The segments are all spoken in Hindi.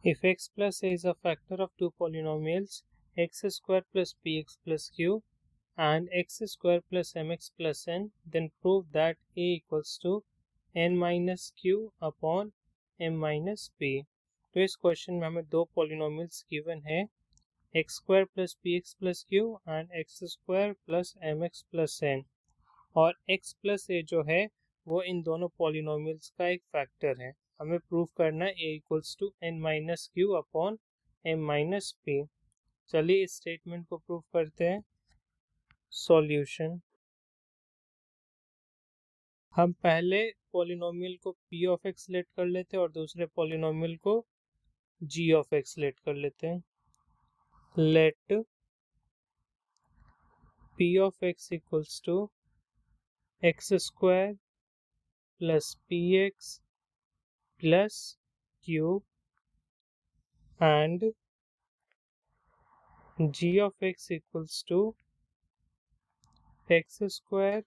If x plus a is a factor of two polynomials x square plus px plus q and x square plus mx plus n, then prove that a equals to n minus q upon m minus p। तो इस क्वेश्चन में हमें दो पॉलिनोमियल्स गिवन है x square plus p x plus q and x square plus m x plus n, और x प्लस ए जो है वो इन दोनों पॉलिनोमियल्स का एक फैक्टर है। हमें प्रूव करना है a equals to n minus q upon m minus p. चलिए इस स्टेटमेंट को प्रूव करते हैं। सॉल्यूशन, हम पहले पॉलिनोमियल को p ऑफ x लेट कर लेते हैं और दूसरे पॉलिनोमियल को g ऑफ x लेट कर लेते हैं। Let p of x equals to x square plus p x plus q and g of x equals to x square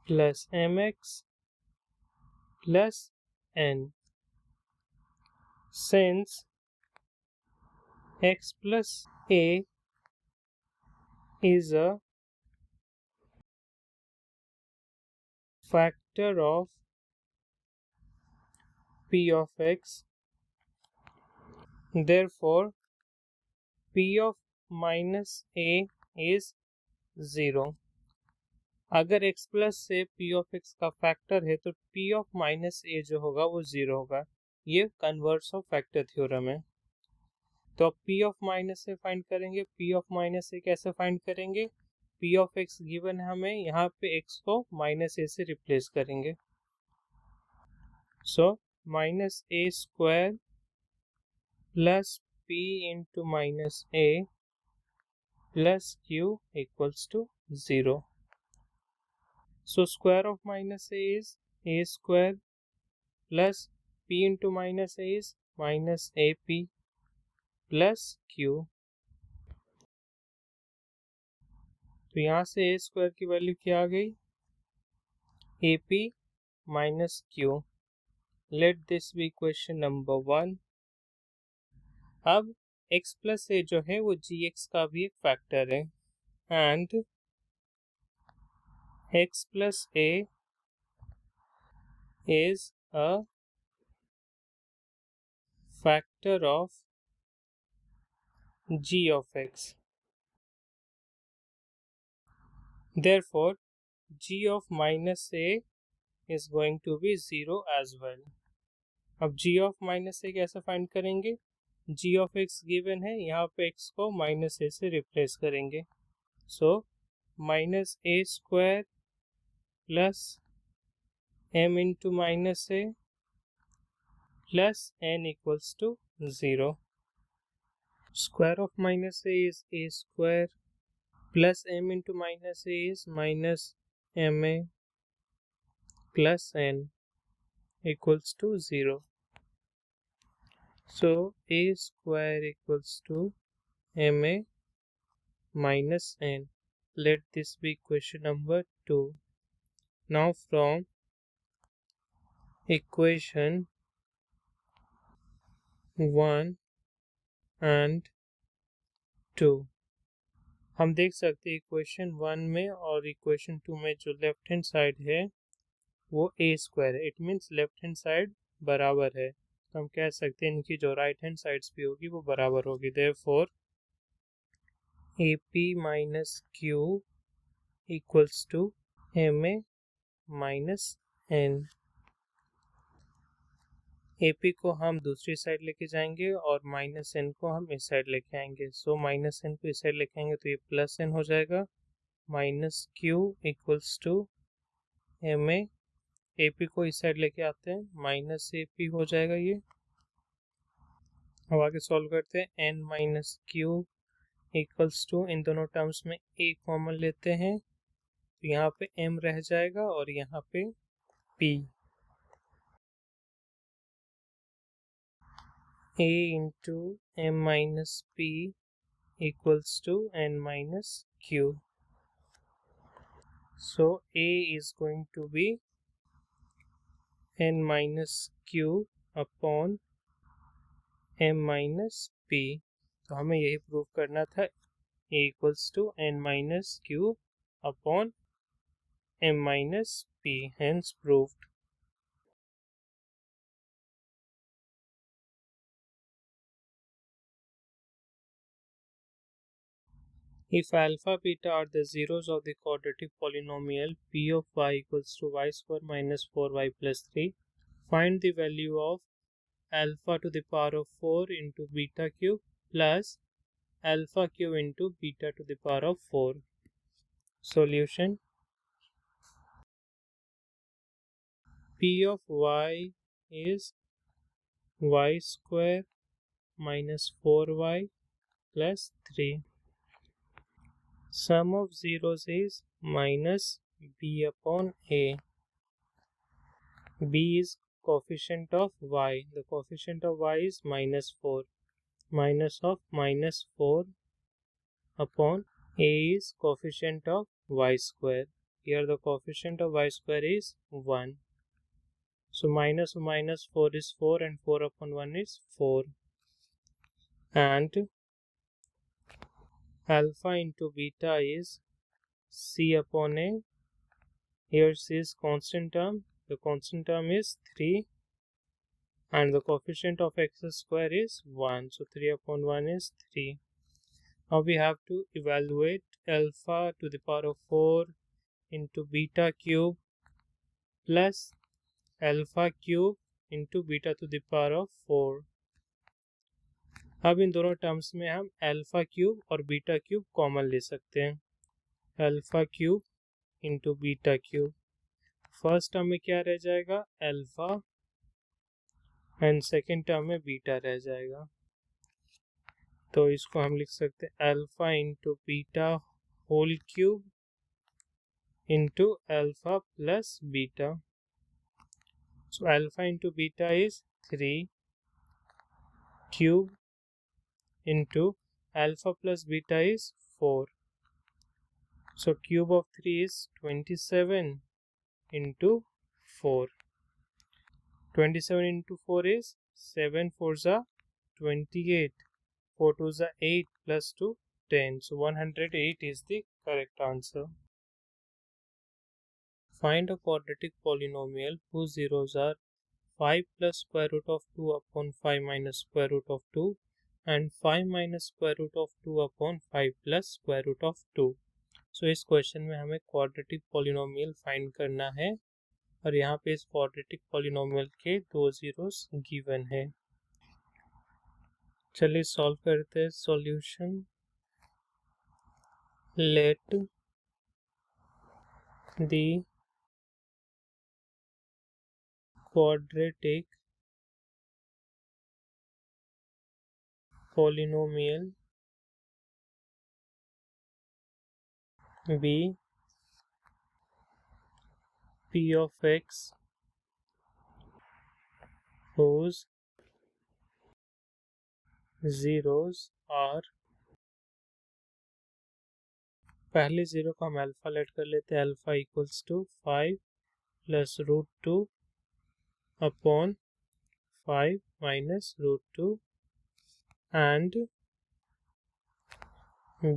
plus mx plus n. Since x plus a is a factor of p of x, therefore p of minus a is 0। अगर x प्लस से p ऑफ x का फैक्टर है तो p ऑफ माइनस a जो होगा वो 0 होगा। ये कन्वर्स ऑफ फैक्टर थ्योरम है। तो अब p of minus a find करेंगे। p ऑफ माइनस a कैसे फाइंड करेंगे? p ऑफ x गिवन है हमें, यहाँ पे x को माइनस a से रिप्लेस करेंगे। So minus a square plus p into minus a plus q equals to 0। So square of minus a is a square plus p into minus a is minus ap plus q। तो यहाँ से a स्क्वायर की वैल्यू क्या आ गई? ap minus q। Let this be question number 1। अब x plus a जो है वो gx का भी एक फैक्टर है and x plus a is a factor of g of x। Therefore g of minus a is going to be 0 as well। अब g of minus a कैसे फाइंड करेंगे? g of x गिवन है, यहाँ पे x को माइनस a से रिप्लेस करेंगे। So minus a square plus m into minus a plus n equals to 0। Square of minus a is a square plus m into minus a is minus ma plus n equals to 0। So a square equals to ma minus n। Let this be question number 2। Now from equation 1 and 2 हम देख सकते हैं इक्वेशन 1 में और इक्वेशन 2 में जो लेफ्ट हैंड साइड है वो a स्क्वायर है। It means left hand side बराबर है, तो हम कह सकते हैं इनकी जो राइट हैंड साइड्स भी होगी वो बराबर होगी। Therefore ap minus q equals to ma minus n। AP को हम दूसरी साइड लेके जाएंगे और माइनस n को हम इस साइड लेके आएंगे। सो माइनस n को इस साइड लेके आएंगे तो ये प्लस n हो जाएगा। Minus q equals to ma। AP को इस साइड लेके आते हैं, माइनस AP हो जाएगा ये। अब आगे सॉल्व करते हैं। n minus q equals to, इन दोनों टर्म्स में a कॉमन लेते हैं तो यहाँ पे m रह जाएगा और यहाँ पे p। a into m minus p equals to n minus q। So a is going to be n minus q upon m minus p। तो हमें यही प्रूव करना था, a equals to n minus q upon m minus p, hence proved। If alpha beta are the zeros of the quadratic polynomial p of y equals to y square minus 4y plus 3, find the value of alpha to the power of 4 into beta cube plus alpha cube into beta to the power of 4. Solution: p of y is y square minus 4y plus 3. Sum of zeros is minus b upon a. b is coefficient of y. The coefficient of y is minus 4. Minus of minus 4 upon a is coefficient of y square. Here the coefficient of y square is 1. So minus of minus 4 is 4 and 4 upon 1 is 4. And alpha into beta is c upon a. Here c is constant term. The constant term is 3. And the coefficient of x square is 1. So 3 upon 1 is 3. Now we have to evaluate alpha to the power of 4 into beta cube plus alpha cube into beta to the power of 4. अब इन दोनों टर्म्स में हम अल्फा क्यूब और बीटा क्यूब कॉमन ले सकते हैं। Alpha cube into beta cube, first term में क्या रह जाएगा, अल्फा, एंड सेकेंड टर्म में बीटा रह जाएगा। तो इसको हम लिख सकते हैं alpha into beta whole cube into alpha plus beta. So alpha into beta is 3 cube into alpha plus beta is 4. So cube of 3 is 27 into 4. 27 into 4 is 7 4s are 28. 4 2s are 8 plus 2 10. So 108 is the correct answer. Find a quadratic polynomial whose zeros are 5 plus square root of 2 upon 5 minus square root of 2 and 5 minus square root of 2 upon 5 plus square root of 2. So इस क्वेश्चन में हमें क्वाड्रेटिक पॉलिनोमियल फाइंड करना है और यहाँ पे इस क्वाड्रेटिक पॉलिनोमियल के दो जीरोस गिवन है। चलिए सॉल्व करते हैं। Solution: late the quadratic polynomial be p of x whose zeros are, पहले जीरो को हम अल्फा लेट कर लेते हैं। Alpha equals to 5 plus root 2 upon 5 minus root 2 and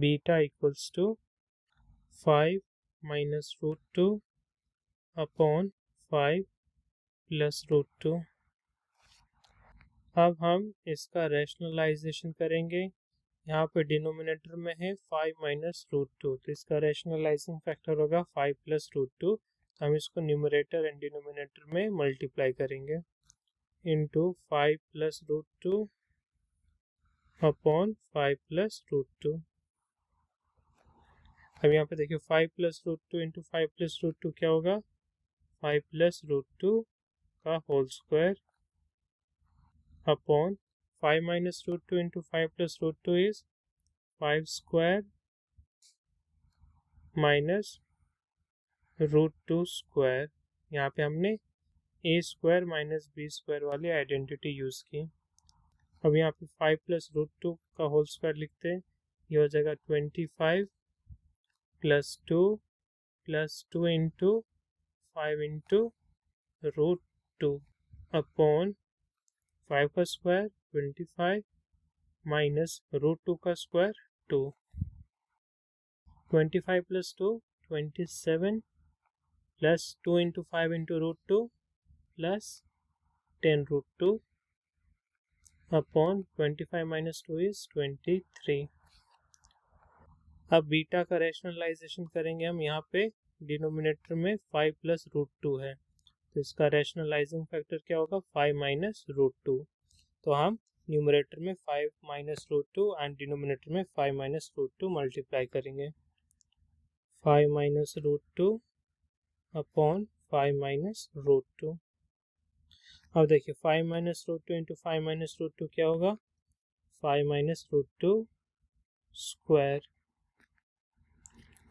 beta equals to 5 minus root 2 upon 5 plus root 2। अब हम इसका रैशनलाइजेशन करेंगे। यहाँ पे डिनोमिनेटर में है 5 माइनस रूट 2, तो इसका रैशनलाइजिंग फैक्टर होगा 5 प्लस रूट 2। हम इसको न्यूमरेटर एंड डिनोमिनेटर में मल्टीप्लाई करेंगे into 5 plus root 2 upon 5 plus root 2। अब यहाँ पे देखिए 5 plus root 2 into 5 plus root 2 क्या होगा, 5 प्लस रूट 2 का whole square upon 5 minus root 2 into 5 plus root 2 is 5 square minus root 2 square. यहाँ पे हमने a square minus b square वाली आइडेंटिटी यूज की। अब यहाँ पे 5 प्लस रूट 2 का होल स्क्वायर लिखते हैं, ये हो जाएगा 25 plus 2 into 5 into root 2 upon 5 का स्क्वायर 25 माइनस रूट 2 का square 2, 25 plus 2 27 plus 2 into 5 into root 2 plus 10 root 2 अपॉन 25 माइनस 2 इज 23। अब बीटा का रैशनलाइजेशन करेंगे हम। यहाँ पे डिनोमिनेटर में 5 प्लस रूट 2 है, तो इसका रैशनलाइजिंग फैक्टर क्या होगा 5 माइनस रूट 2। तो हम न्यूमरेटर में 5 माइनस रूट 2 एंड डिनोमिनेटर में 5 माइनस रूट 2 मल्टीप्लाई करेंगे। 5 minus root 2 upon 5 minus root 2। अब देखिए 5 minus root 2 into 5 minus root 2 क्या होगा 5 minus root 2 square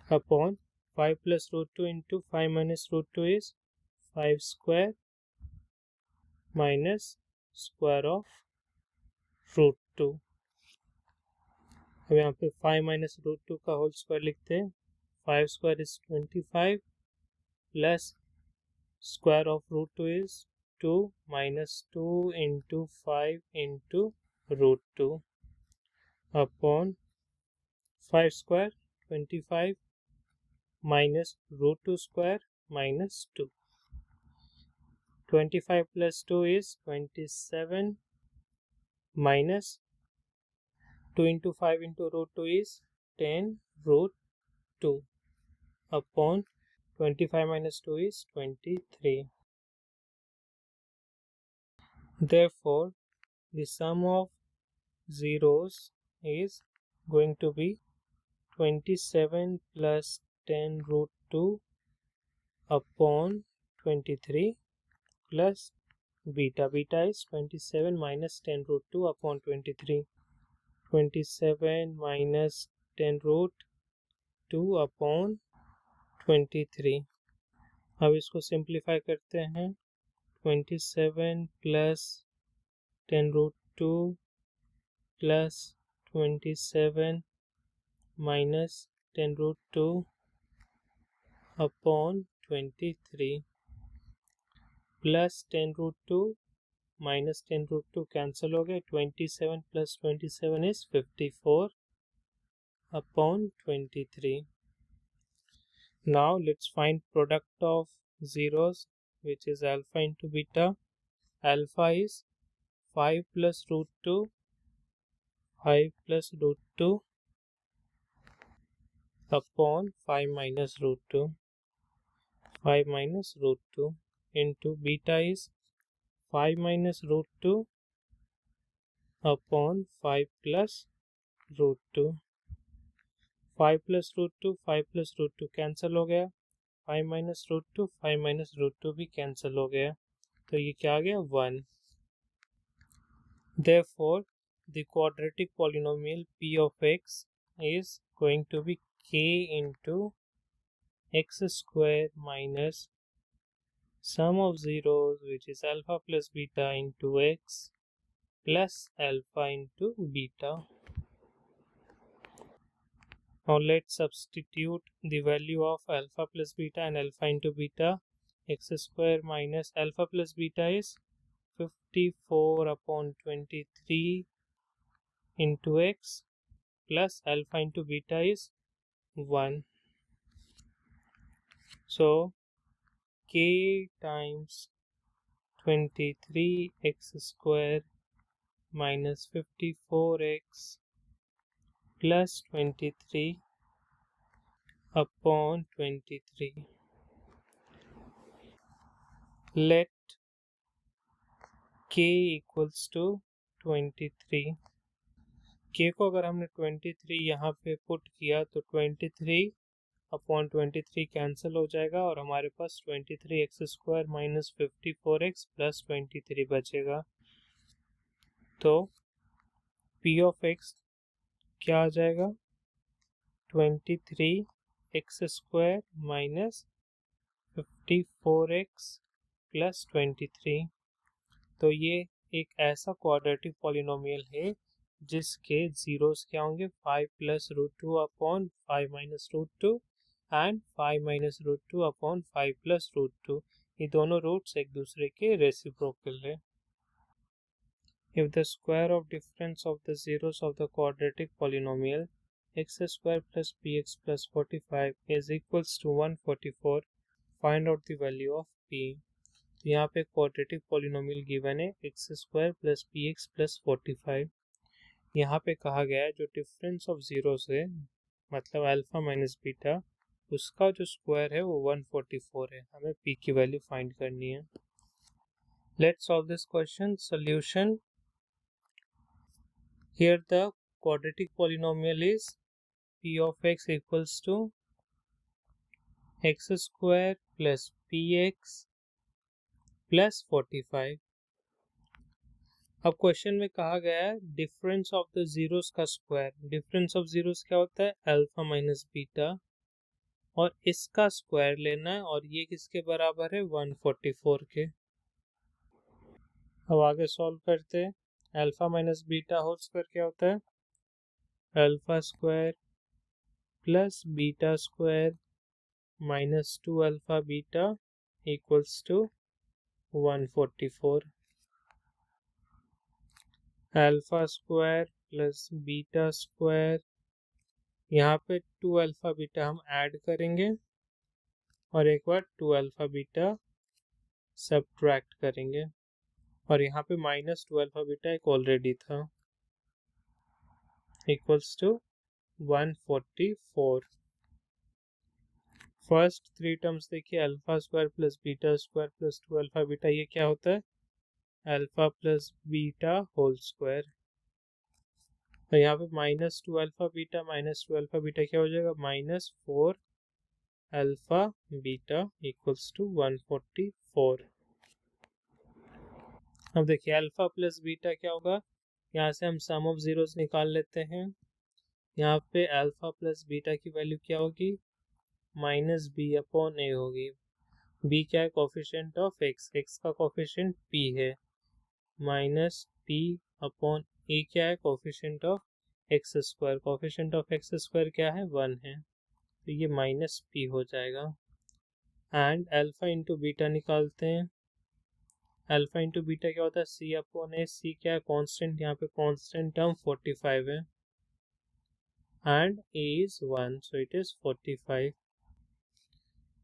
upon 5 plus root 2 into 5 minus root 2 is 5 square minus square of root 2। अब यहाँ पे 5 minus root 2 का होल स्क्वायर लिखते हैं। 5 square is 25 plus square of root 2 is 2 minus 2 into 5 into root 2 upon 5 square 25 minus root 2 square minus 2। 25 plus 2 is 27 minus 2 into 5 into root 2 is 10 root 2 upon 25 minus 2 is 23। Therefore, the sum of zeros is going to be 27 plus 10 root 2 upon 23 plus beta. Beta is 27 minus 10 root 2 upon 23। 27 minus 10 root 2 upon 23। अब इसको सिंप्लीफाई करते हैं। 27 plus 10 root 2 plus 27 minus 10 root 2 upon 23 plus 10 root 2 minus 10 root 2 cancel हो गए। 27 plus 27 is 54 upon 23। Now let's find product of zeros, which is alpha into beta. Alpha is 5 plus root 2, 5 plus root 2 upon 5 minus root 2, 5 minus root 2 into beta is 5 minus root 2 upon 5 plus root 2। 5 plus root 2 5 plus root 2 cancel हो गया। 5 minus root 2 5 minus root 2 भी कैंसिल हो गया, तो ये क्या आ गया 1। Therefore, the quadratic polynomial p of x is going to be k into x square minus sum of zeros, which is alpha plus beta into x plus alpha into beta। Now let's substitute the value of alpha plus beta and alpha into beta. X square minus alpha plus beta is 54 upon 23 into x plus alpha into beta is 1. So k times 23 x square minus 54x plus 23 upon 23. Let k equals to 23। k को अगर हमने 23 यहाँ पे पुट किया तो 23 अपॉन 23 कैंसिल हो जाएगा और हमारे पास 23 x square minus 54x plus 23 बचेगा। तो p ऑफ x क्या आ जाएगा 23 x square minus 54x plus 23। तो ये एक ऐसा क्वाड्रेटिक पॉलिनोमियल है जिसके जीरोस क्या होंगे 5 plus root 2 upon 5 minus root 2 and 5 minus root 2 upon 5 plus root 2। ये दोनों रूट्स एक दूसरे के रेसिप्रोकल है। If the square of difference of the zeros of the quadratic polynomial x square plus px plus 45 is equals to 144, find out the value of p. तो यहाँ पे क्वाड्रेटिक पॉलिनोमियल गिवन है x square plus p x plus 45। यहाँ पे कहा गया है जो डिफरेंस ऑफ जीरोस है मतलब अल्फा माइनस बीटा, उसका जो स्क्वायर है वो 144 है। हमें p की वैल्यू फाइंड करनी है। Let's solve this question. Solution, here the quadratic polynomial is p of x equals to x square plus px plus 45। अब क्वेश्चन में कहा गया है डिफरेंस ऑफ द जीरोस का स्क्वायर। डिफरेंस ऑफ जीरोस क्या होता है? अल्फा माइनस बीटा, और इसका स्क्वायर लेना है और ये किसके बराबर है? 144 के। अब आगे सॉल्व करते हैं। Alpha minus beta whole square क्या होता है? Alpha square plus beta square minus 2 alpha beta equals to 144। Alpha square plus beta square, यहाँ पे 2 अल्फा बीटा हम ऐड करेंगे और एक बार 2 अल्फा बीटा सब्ट्रैक्ट करेंगे, और यहाँ पे माइनस 2 अल्फा बीटा एक ऑलरेडी था, इक्वल्स टू 144। फर्स्ट 3 टर्म्स देखिए, alpha square plus beta square plus 2 alpha beta, ये क्या होता है? Alpha plus beta whole square. तो यहाँ पे माइनस 2 अल्फा बीटा क्या हो जाएगा? Minus 4 alpha beta equals to 144। अब देखिए अल्फा प्लस बीटा क्या होगा, यहाँ से हम सम ऑफ जीरोस निकाल लेते हैं। यहाँ पे अल्फा प्लस बीटा की वैल्यू क्या होगी? माइनस बी अपॉन ए होगी। बी क्या है? कोफिशिएंट ऑफ एक्स, एक्स का कोफिशिएंट पी है, माइनस पी अपॉन ए क्या है? Coefficient of x square. Coefficient of x square क्या है? 1 है, तो ये माइनस पी हो जाएगा। एंड अल्फा इंटू बीटा निकालते हैं। अल्फा इंटू बीटा क्या होता है? सी अपॉन ए। सी क्या है? कांस्टेंट, यहाँ पे कांस्टेंट टर्म 45 है, and A is 1, so it is 45।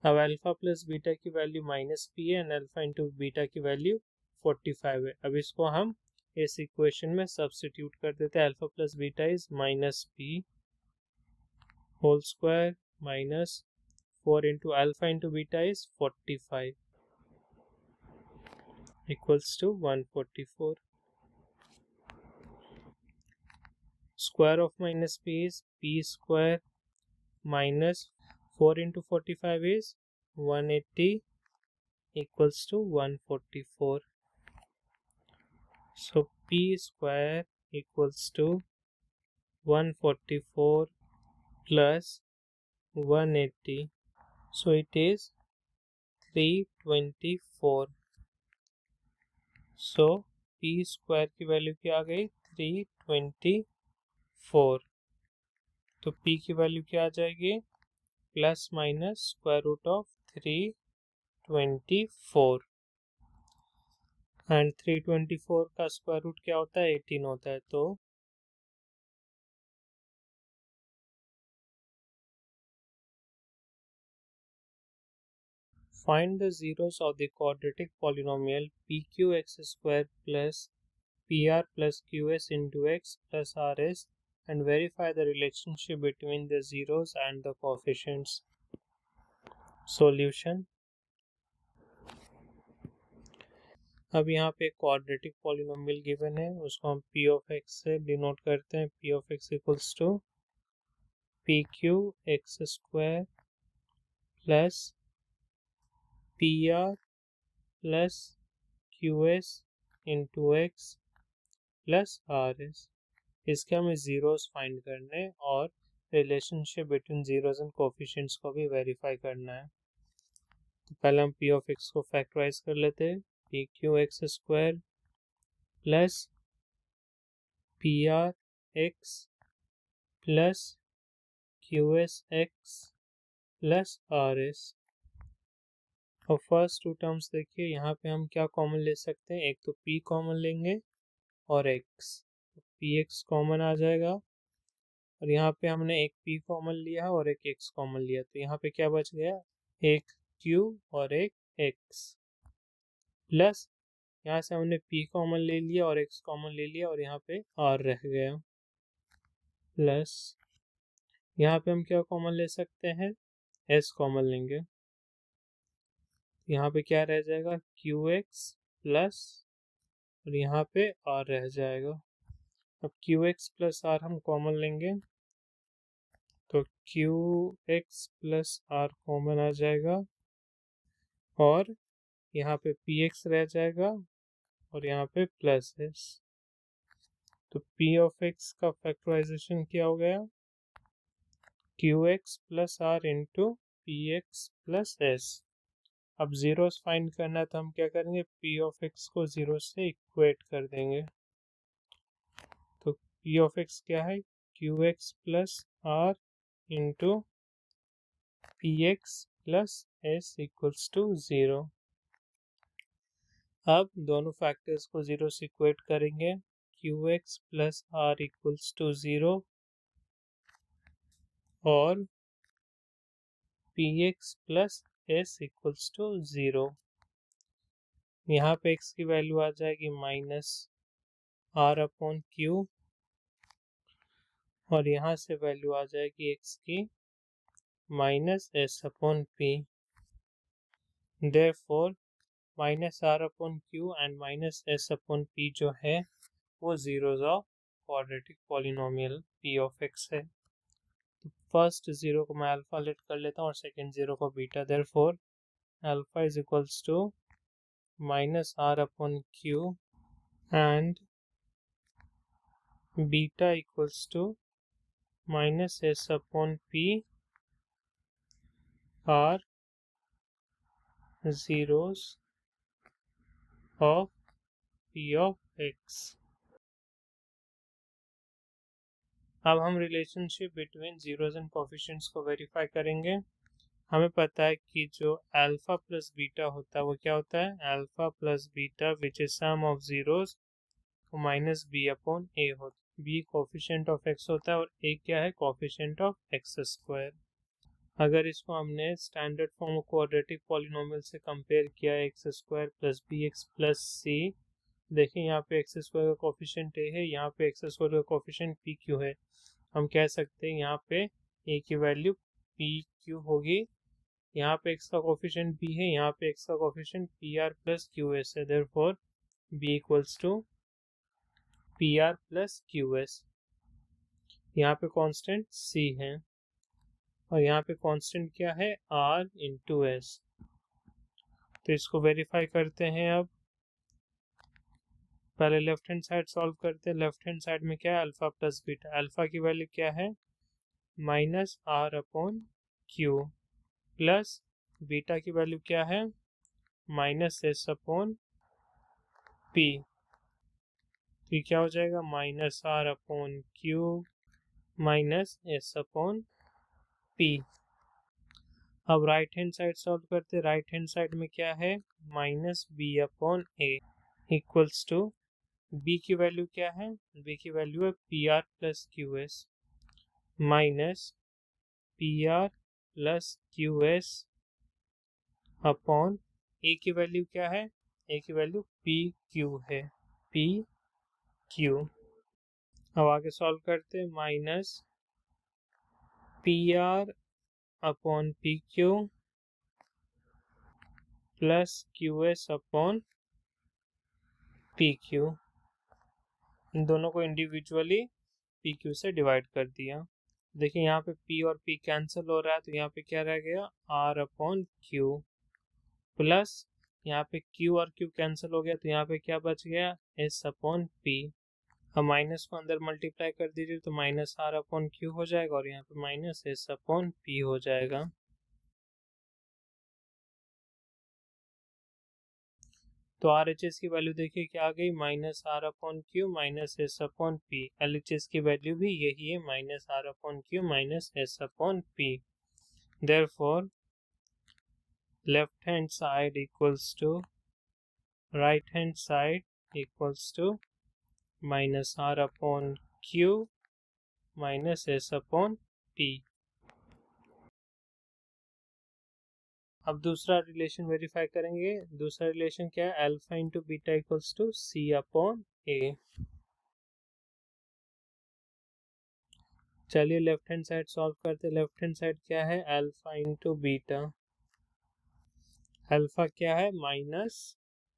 अब अल्फा प्लस बीटा की वैल्यू माइनस पी है एंड अल्फा इंटू बीटा की वैल्यू 45 है। अब इसको हम इस इक्वेशन में सब्स्टिट्यूट कर देते हैं। Alpha plus beta is minus p whole square minus 4 into alpha into beta is 45 equals to 144। Square of minus p is p square minus 4 into 45 is 180 equals to 144. So p square equals to 144 plus 180. So it is 324. So p square की वैल्यू क्या आ गई? 324। तो p की वैल्यू क्या आ जाएगी? Plus minus square root of 324, and 324 का स्क्वायर रूट क्या होता है? 18 होता है। तो find the zeros of the quadratic polynomial pq(x square plus pr plus qs into x plus rs and verify the relationship between the zeros and the coefficients. Solution, अब यहाँ पे क्वाड्रेटिक पॉलिनोमियल गिवन है, उसको हम p of x से डिनोट करते हैं। p of x equals to pq(x square plus pr plus qs into x plus rs। इसके हमें जीरोस फाइंड करने हैं और relationship between zeros and coefficients को भी वेरीफाई करना है। तो पहले हम p of x को फैक्टराइज कर लेते हैं। pq(x square plus pr(x plus qs(x plus rs। और फर्स्ट 2 टर्म्स देखिए, यहाँ पे हम क्या कॉमन ले सकते हैं? एक तो p कॉमन लेंगे और x, पी एक्स कॉमन आ जाएगा और यहाँ पे हमने एक p कॉमन लिया और एक x कॉमन लिया, तो यहाँ पे क्या बच गया, एक q और एक x, प्लस यहाँ से हमने p कॉमन ले लिया और x कॉमन ले लिया और यहाँ पे r रह गया, प्लस यहाँ पे हम क्या कॉमन ले सकते हैं, s कॉमन लेंगे, यहाँ पे क्या रह जाएगा, qx प्लस और यहाँ पे r रह जाएगा। अब qx प्लस r हम कॉमन लेंगे तो qx प्लस r कॉमन आ जाएगा और यहाँ पे px रह जाएगा और यहाँ पे प्लस s, तो p ऑफ x का फैक्टराइजेशन क्या हो गया, qx plus r into px plus s। अब जीरोस फाइंड करना है तो हम क्या करेंगे, p ऑफ x को जीरो से इक्वेट कर देंगे, तो p ऑफ x क्या है, qx plus r into px plus s equals to 0। अब दोनों फैक्टर्स को जीरो से इक्वेट करेंगे, qx plus r equals to 0 और px plus s equals to 0। यहाँ पे x की वैल्यू आ जाएगी माइनस r अपॉन q और यहाँ से वैल्यू आ जाएगी x की minus s upon p। Therefore minus r upon q and minus s upon p जो है वो zeros of quadratic polynomial p of x है। तो फर्स्ट जीरो को मैं अल्फा लेट कर लेता हूँ और सेकंड जीरो को beta, therefore alpha is equals to minus r upon q and beta equals to minus s upon p are zeros of p of x। अब हम relationship between zeros and coefficients को वेरीफाई करेंगे। हमें पता है कि जो अल्फा प्लस बीटा होता है वो क्या होता है, alpha plus beta which is sum of zeros minus b upon a होता है। बी कोफिशिएंट ऑफ एक्स होता है और ए क्या है, कोफिशिएंट ऑफ एक्स स्क्वायर। अगर इसको हमने standard form of quadratic polynomial से कंपेयर किया, x square plus b x plus c, देखिए यहाँ पे एक्स स्क्वायर का कोफिशिएंट ए है, यहाँ पे एक्स स्क्वायर का कोफिशिएंट पी क्यू है। हम कह सकते हैं यहाँ पे ए की वैल्यू पी क्यू होगी, यहाँ पे एक्स का कोफिशिएंट बी है, यहाँ पे एक्स का coefficient p r plus q s है, therefore b equals to p r plus q s. यहाँ पे कांस्टेंट सी है और यहाँ पे कांस्टेंट क्या है, आर इंटू एस। तो इसको वेरीफाई करते हैं। अब पहले लेफ्ट हैंड साइड सॉल्व करते हैं। लेफ्ट हैंड साइड में क्या है, अल्फा प्लस बीटा। अल्फा की वैल्यू क्या है, minus r upon q, plus beta की वैल्यू क्या है, माइनस एस अपॉन पी। तो ये क्या हो जाएगा, minus r upon q minus s upon p. अब राइट हैंड साइड सॉल्व करते हैं। राइट हैंड साइड में क्या है, minus b upon a equals to, b की वैल्यू क्या है, बी की वैल्यू है p r plus q s minus p r plus q s upon a की वैल्यू क्या है, ए की वैल्यू पी क्यू है, पी क्यू। अब आगे सॉल्व करते हैं। Minus p r upon p q plus q s upon p q. इन दोनों को इंडिविजुअली पी क्यू से डिवाइड कर दिया। देखिए यहाँ पे p और p कैंसिल हो रहा है, तो यहाँ पे क्या रह गया, r अपॉन क्यू, प्लस यहाँ पे q और q कैंसिल हो गया, तो यहाँ पे क्या बच गया, s अपॉन p। अब माइनस को अंदर मल्टीप्लाई कर दीजिए तो माइनस r अपॉन क्यू हो जाएगा और यहाँ पे माइनस s अपॉन p हो जाएगा। तो आर एच एस की वैल्यू देखिए क्या आ गई, minus r upon q minus s upon p. L H S की वैल्यू भी यही है, minus r upon q minus s upon p. Therefore left hand side equals to right hand side equals to minus r upon q minus s upon p. अब दूसरा रिलेशन वेरीफाई करेंगे। दूसरा रिलेशन क्या है? Alpha into beta equals to C upon a. चलिए लेफ्ट हैंड साइड सॉल्व करते। लेफ्ट हैंड साइड क्या है? Alpha into beta. अल्फा क्या है? Minus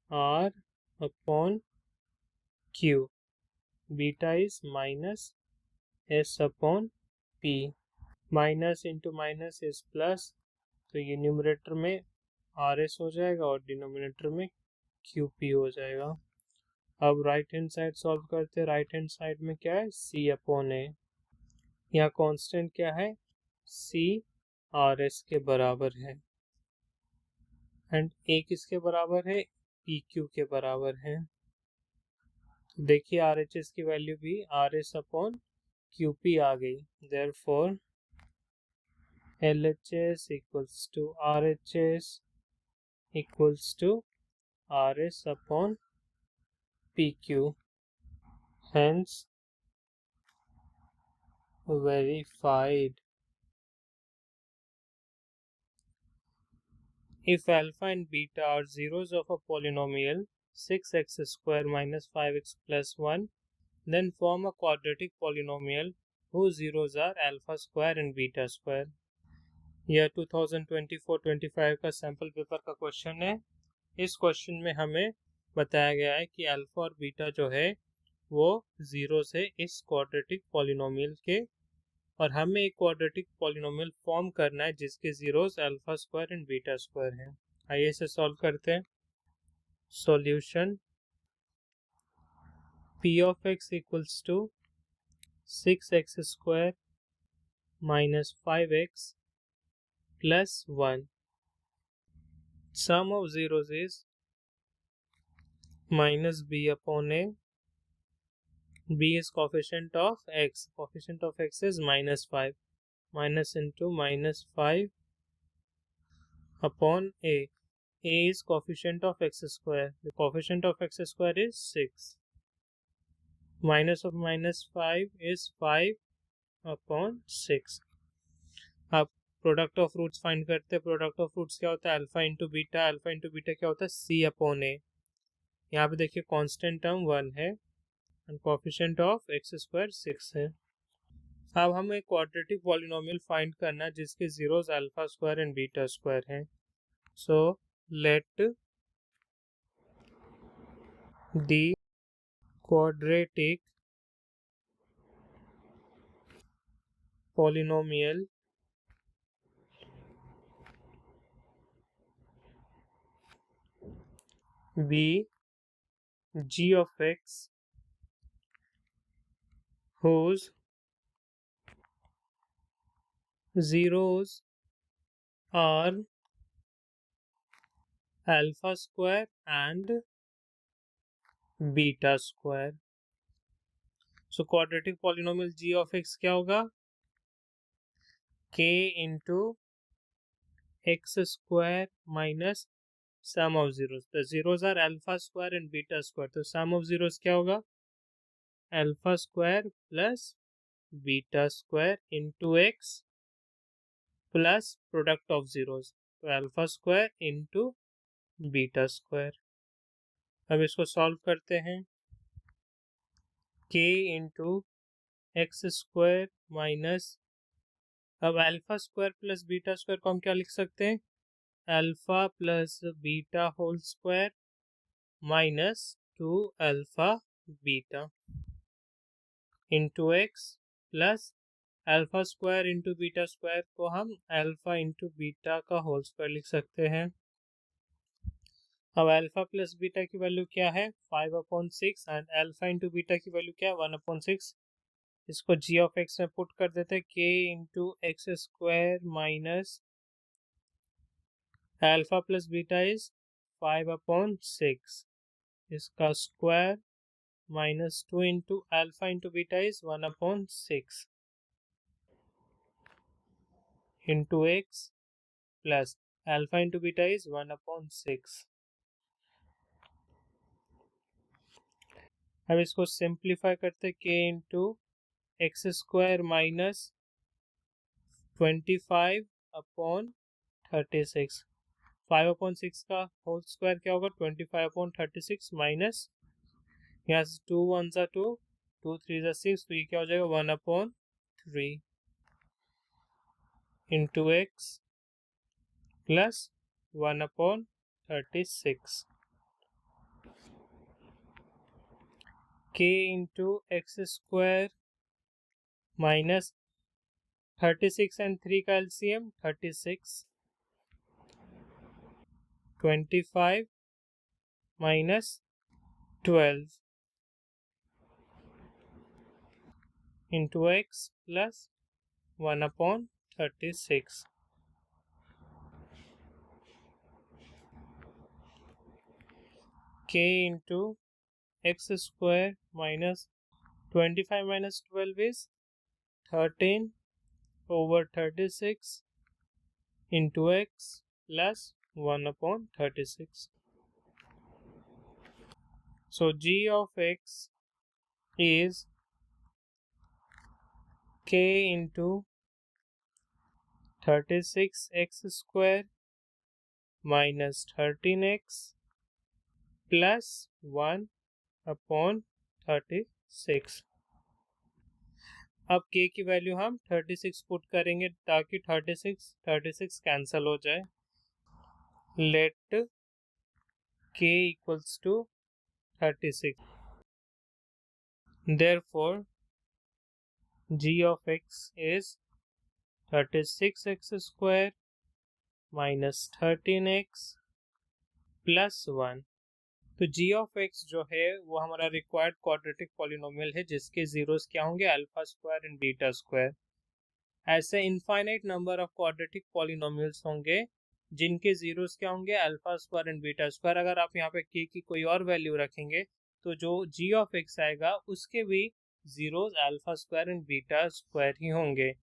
r upon q. Beta is minus s upon p. Minus into minus is plus, तो ये न्यूमरेटर में आर एस हो जाएगा और डिनोमिनेटर में क्यू पी हो जाएगा। अब राइट हैंड साइड सॉल्व करते। राइट हैंड साइड में क्या है? सी अपॉन ए। यहाँ कांस्टेंट क्या है? सी आर एस के बराबर है एंड ए किसके बराबर है? पी क्यू के बराबर है। देखिए आर एच एस की वैल्यू भी r s upon q p आ गई। Therefore L H S equals to R H S equals to r s upon p q. Hence verified. If alpha and beta are zeros of a polynomial 6x square minus 5x plus 1, then form a quadratic polynomial whose zeros are alpha square and beta square. यह 2024-25 का सैम्पल पेपर का क्वेश्चन है। इस क्वेश्चन में हमें बताया गया है कि अल्फा और बीटा जो है वो जीरो से इस क्वाड्रेटिक पॉलिनोमियल के, और हमें एक क्वाड्रेटिक पॉलिनोमियल फॉर्म करना है जिसके zeros alpha square and beta square हैं। आइए इसे सॉल्व करते हैं। Solution p of x equals to 6x square minus 5x plus 1। Sum of zeros is minus b upon a। b is coefficient of x. Coefficient of x is minus 5. Minus into minus 5 upon a. A is coefficient of x square. The coefficient of x square is 6. Minus of minus 5 is 5 upon 6. अब प्रोडक्ट ऑफ रूट्स फाइंड करते हैं। प्रोडक्ट ऑफ रूट्स क्या होता है? Alpha into beta. Alpha into beta क्या होता है? सी अपॉन ए। यहाँ पे देखिए कांस्टेंट टर्म 1 है and coefficient of x square 6 है। अब हमें क्वाड्रेटिक पॉलिनोमियल फाइंड करना है जिसके zeros alpha square and beta square हैं। So let the quadratic polynomial be g of x whose zeros are alpha square and beta square. So quadratic polynomial g of x क्या होगा? k into x square minus sum of zeros. The zeros are alpha square and beta square. तो sum of zeros क्या होगा? Alpha square plus beta square into x plus product of zeros, तो alpha square into beta square. अब इसको सॉल्व करते हैं। k into x square minus, अब alpha square plus beta square को हम क्या लिख सकते हैं? Alpha plus beta whole square minus 2 alpha beta into x plus alpha square into beta square को हम अल्फा इंटू बीटा का होल स्क्वायर लिख सकते हैं। अब अल्फा प्लस बीटा की वैल्यू क्या है? 5/6 एंड अल्फा इंटू बीटा की वैल्यू क्या है? 1/6। इसको g ऑफ x में पुट कर देते हैं। k into x square minus alpha plus beta is 5/6, इसका square minus 2 into alpha into beta is 1/6 into x plus alpha into beta is 1/6। अब इसको सिंप्लीफाई करते k into x square minus 25 upon 36। 5/6 का होल स्क्वायर क्या होगा 25/36 माइनस यहाँ से 2 1 ज़ा 2 2 3 ज़ा 6 तो ये क्या हो जाएगा 1/3 into x plus 1/36 k into x square minus 36 and 3 का LCM 36 25 minus 12 into x plus 1/36 k into x square minus 25 minus 12 is 13 over 36 into x plus 1/36. So g of x is k into 36x square minus 13x plus 1/36. अब k की वैल्यू हम 36 पुट करेंगे ताकि 36 कैंसिल हो जाए। Let k equals to 36। Therefore, g of x is 36x square minus 13x plus 1। तो g of x जो है वो हमारा रिक्वायर्ड क्वाड्रेटिक पॉलिनोमियल है जिसके जीरोस क्या होंगे alpha square and beta square. ऐसे infinite number of quadratic polynomials होंगे जिनके जीरोस क्या होंगे alpha square and beta square. अगर आप यहाँ पे k की कोई और वैल्यू रखेंगे तो जो g of x आएगा उसके भी zeros alpha square and beta square ही होंगे।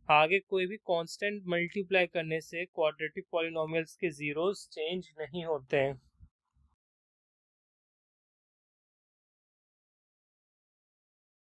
आगे कोई भी कांस्टेंट मल्टीप्लाई करने से क्वाड्रेटिक पॉलिनोमियल्स के जीरोस चेंज नहीं होते हैं।